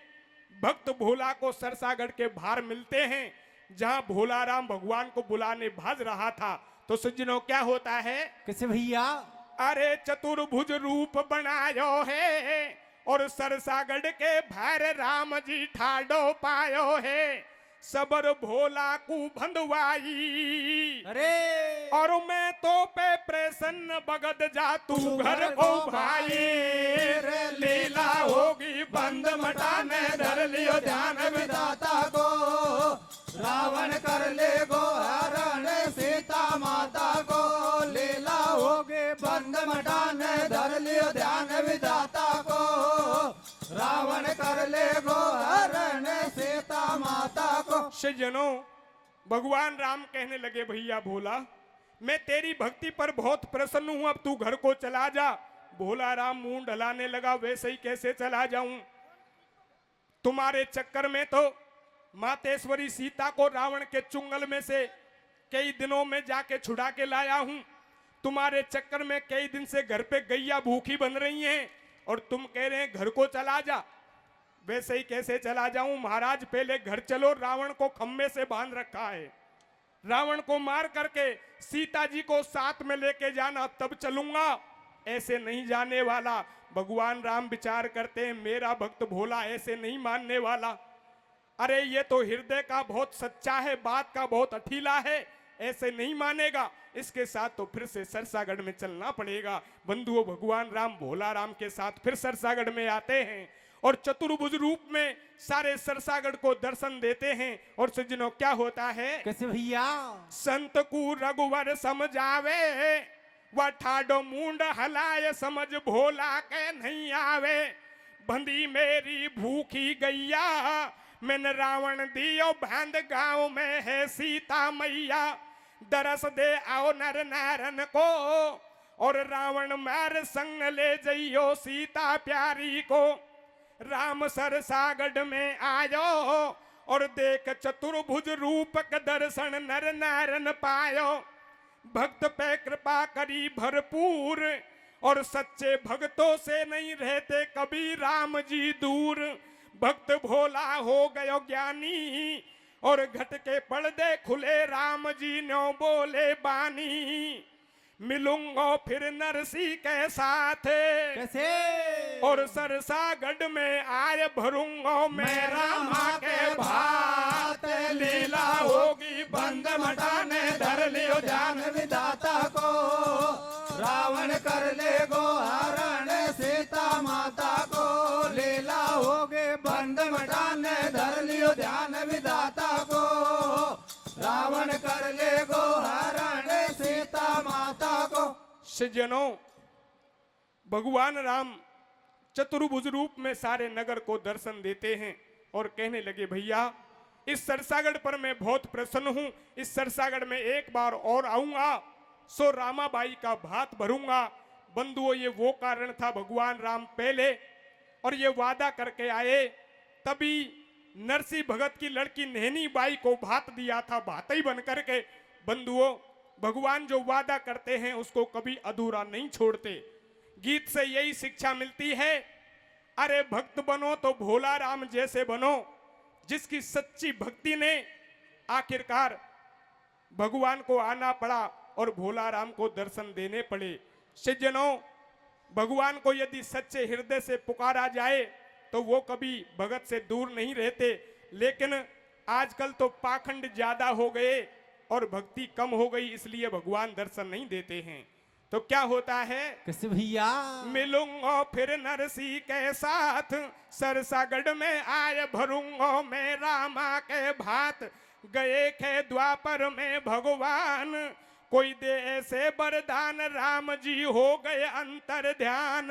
भक्त भोला को सरसागढ़ के बाहर मिलते हैं, जहां भोला राम भगवान को बुलाने भाज रहा था। तो सज्जनों, क्या होता है? कैसे भैया? अरे चतुर्भुज रूप बनायो है, और सरसागढ़ के भैर राम जी ठाडो पायो है। सबर भोला को भंदवाई, अरे और मैं तो पे प्रसन्न बगद जा तू घर को भाई। रे लीला होगी बंद मटाने, धर लियो ध्यान विधाता को, रावण कर ले गो हरण सीता माता को। लीला होगे बंद मटाने, धर लियो ध्यान विधाता को, रावण कर ले गो हरण सीता माता को। सज्जनों, भगवान राम कहने लगे, भैया भोला, मैं तेरी भक्ति पर बहुत प्रसन्न हूं, अब तू घर को चला जा। भोला राम मुंह ढलाने लगा, वैसे ही कैसे चला जाऊं? तुम्हारे चक्कर में तो मातेश्वरी सीता को रावण के चुंगल में से कई दिनों में जाके छुड़ा के लाया हूं। तुम्हारे चक्कर में कई दिन से घर पे गैया भूखी बन रही हैं, और तुम कह रहे हैं घर को चला जा। वैसे ही कैसे चला जाऊं महाराज? पहले घर चलो, रावण को खम्भे से बांध रखा है, रावण को मार करके सीता जी को साथ में लेके जाना, तब चलूंगा, ऐसे नहीं जाने वाला। भगवान राम विचार करते हैं, मेरा भक्त भोला ऐसे नहीं मानने वाला। अरे ये तो हृदय का बहुत सच्चा है, बात का बहुत अठीला है, ऐसे नहीं मानेगा। इसके साथ तो फिर से सरसागढ़ में चलना पड़ेगा। बंधुओं, भगवान राम भोला राम के साथ फिर सरसागढ़ में आते हैं, और चतुर्भुज रूप में सारे सरसागढ़ को दर्शन देते हैं। और सज्जनों क्या होता है, कैसे भैया? संत को रघुवर समझावे, वह ठाडो मुंड हलाए, समझ भोला के नहीं आवे। बंदी मेरी भूखी गैया, मैंने रावण दियो बांध, गांव में है सीता मैया। दरस दे आओ नर नारन को, और रावण मार संग ले जइयो सीता प्यारी को। राम सरसागढ़ में आयो, और देख चतुर्भुज रूप का दर्शन नर नारन पायो। भक्त पे कृपा करी भरपूर, और सच्चे भक्तों से नहीं रहते कभी राम जी दूर। भक्त भोला हो गयो ज्ञानी, और घट के पर्दे खुले, राम जी नो बोले बानी। मिलूंगा फिर नरसी के साथ, कैसे? और सरसागढ़ में आए भरूंगा मैं रामा के भात। लीला होगी बंद मटाने, धर लियो जान विधाता को, रावण कर ले गो हरण सीता माता को। लीला होगे बंद मटाने, धर लियो ध्यान विधाता को। रावण कर ले गो हरण सीता माता को। सज्जनों, भगवान राम चतुर्भुज रूप में सारे नगर को दर्शन देते हैं और कहने लगे, भैया इस सरसागढ़ पर मैं बहुत प्रसन्न हूं, इस सरसागढ़ में एक बार और आऊंगा, सो रामाबाई का भात भरूंगा। बंधुओं, ये वो कारण था, भगवान राम पहले और ये वादा करके आए, तभी नरसिंह भगत की लड़की नैनी बाई को भात दिया था, भात ही बन करके। बंधुओं, भगवान जो वादा करते हैं उसको कभी अधूरा नहीं छोड़ते। गीत से यही शिक्षा मिलती है, अरे भक्त बनो तो भोला राम जैसे बनो। जिसकी सच्ची भक्ति ने आखिरकार भगवान को आना पड़ा और भोला राम को दर्शन देने पड़े। सज्जनों, भगवान को यदि सच्चे हृदय से पुकारा जाए तो वो कभी भगत से दूर नहीं रहते। लेकिन आजकल तो पाखंड ज्यादा हो गए और भक्ति कम हो गई, इसलिए भगवान दर्शन नहीं देते हैं। तो क्या होता है, कैसे भैया? मिलूंगा फिर नरसी के साथ, सरसागढ़ में आए भरूंगा मैं रामा के भात। गए खे द्वापर में भगवान, कोई दे ऐसे वरदान, राम जी हो गए अंतर ध्यान।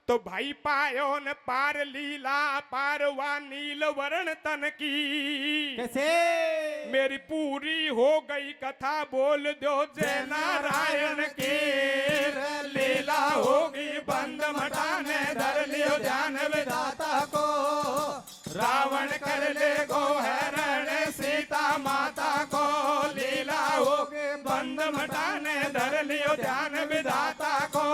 तो भाई पायो न पार लीला, पारवा नील वर्ण तन की। कैसे? मेरी पूरी हो गई कथा, बोल दो जय नारायण की। लीला होगी बंद मटाने, धर लियो ध्यान विधाता को। रावण कर ले गो हरण सीता माता को। लीला होगी बंद मटाने, धर लियो ध्यान विधाता को।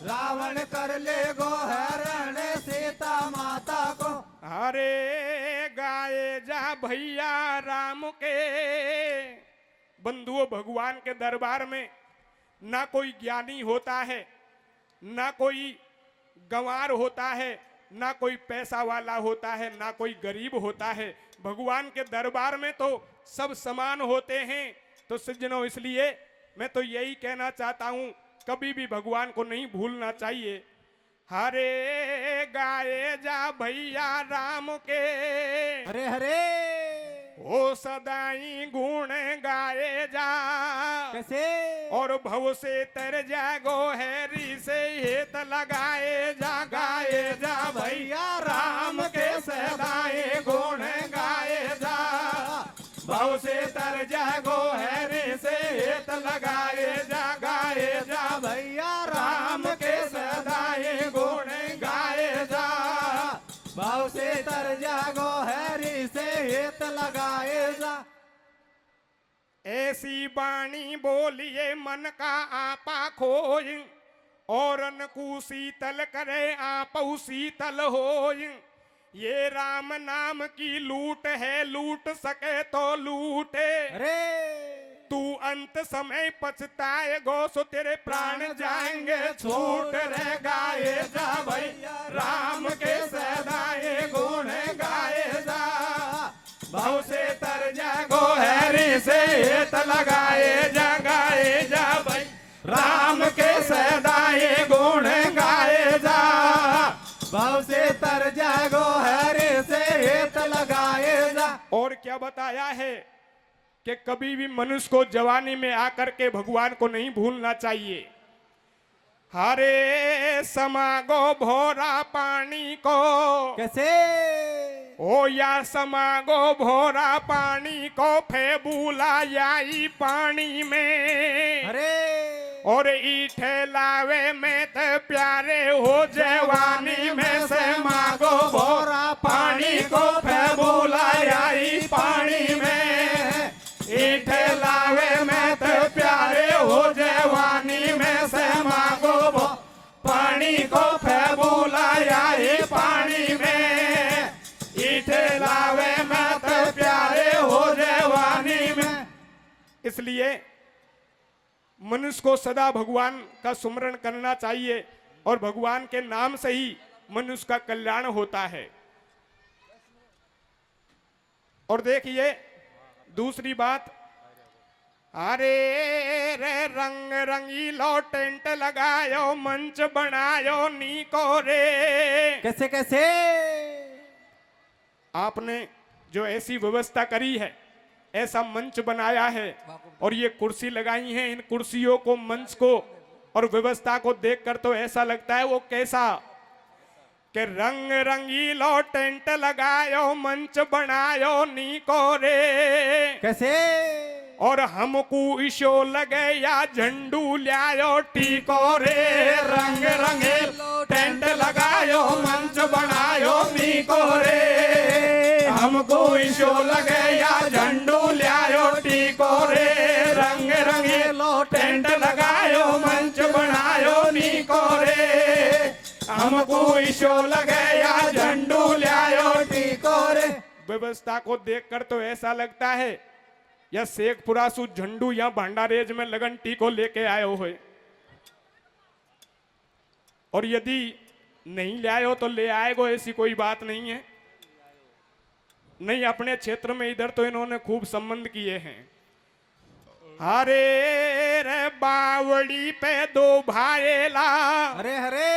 रावण कर ले गो हरण सीता माता को। अरे गाए जा भैया राम के। बंधुओं, भगवान के दरबार में ना कोई ज्ञानी होता है, ना कोई गंवार होता है, ना कोई पैसा वाला होता है, ना कोई गरीब होता है। भगवान के दरबार में तो सब समान होते हैं। तो सज्जनों, इसलिए मैं तो यही कहना चाहता हूं, कभी भी भगवान को नहीं भूलना चाहिए। हरे गाए जा भैया राम के, हरे हरे ओ सदाई गुण गाए जा। कैसे? और भव से तर जागो हैरी से हेत लगाए जा। गाए जा भैया राम के, सदाई गुण गाए जा। भव से तर जागो हैरी से हेत लगाए जा। गाए जा भैया राम के, सदाई गुण गाए जा। भाव से तर जागो हैरी से हेत लगाए जा। ऐसी बाणी बोलिए मन का आपा खोय, औरन को शीतल करे आपऊ शीतल होय। ये राम नाम की लूट है, लूट सके तो लूटे। अरे तू अंत समय पछताए गो, सो तेरे प्राण जाएंगे छूट रे। गाए जा भैया राम के, सदाए गुण गाए जा। भव से तर जागो हैरी से हेत लगाए जा। गाए जा भाई राम के, सदाए गुण गाए जा। भाव से क्या बताया है कि कभी भी मनुष्य को जवानी में आकर के भगवान को नहीं भूलना चाहिए। हरे समागो भोरा पानी को, कैसे ओ या समागो भोरा पानी को, फेबूला याई पानी में, अरे और ईठे लावे में ते प्यारे हो जवानी में से मागो भोरा पानी को, फेबूला याई पानी में, ईठे लावे में ते प्यारे हो जवानी में से मागो पानी को, फेबूला याई पानी में, ईठे लावे में ते प्यारे हो जवानी में। इसलिए मनुष्य को सदा भगवान का सुमरण करना चाहिए और भगवान के नाम से ही मनुष्य का कल्याण होता है। और देखिए दूसरी बात, अरे रे रंग रंगीलो टेंट लगायो, मंच बनायो नीको रे। कैसे कैसे आपने जो ऐसी व्यवस्था करी है, ऐसा मंच बनाया है और ये कुर्सी लगाई है, इन कुर्सियों को, मंच को और व्यवस्था को देखकर तो ऐसा लगता है वो कैसा कि रंग रंगीलो टेंट लगायो, मंच बनायो नीको रे। कैसे और हमको ईशो लगे या झंडू ल्यायो टीको रे। रंग रंगीलो टेंट लगायो, मंच बनायो नीको रे। हमको ईशो लगे या झंडू ल्यायो टीको रे। रंग रंगीलो टेंट लगायो, मंच बनायो नीको रे। हमको ईशो लगे या झंडू ल्यायो टीको रे। व्यवस्था को देखकर तो ऐसा लगता है या शेखपुरा सु झंडू या भंडारेज में लगन टीको लेके आए हो। और यदि नहीं ले आए हो तो ले आएगो, ऐसी कोई बात नहीं है। नहीं, अपने क्षेत्र में इधर तो इन्होंने खूब संबंध किए हैं। हरे रे बावड़ी पे दो भाईला, अरे हरे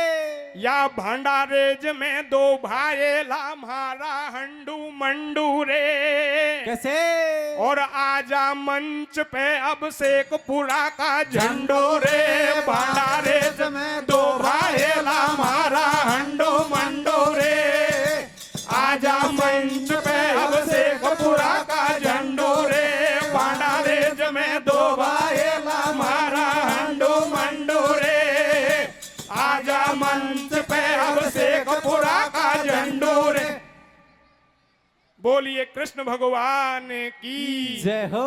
या भंडारेज में दो भाईला, मारा हंडू मंडू रे। कैसे और आजा मंच पे अब शेखपुरा का झंडू रे। भंडारेज में दो भाईला, मारा हंडू मंडू रे। आजा मंच पे अब शेखपुरा का झंडू रे। भंडारेज में दो भाईला, मारा हंडू मंडू रे। आजा मंच पे अब शेखपुरा का झंडू रे। बोलिए कृष्ण भगवान की जय हो।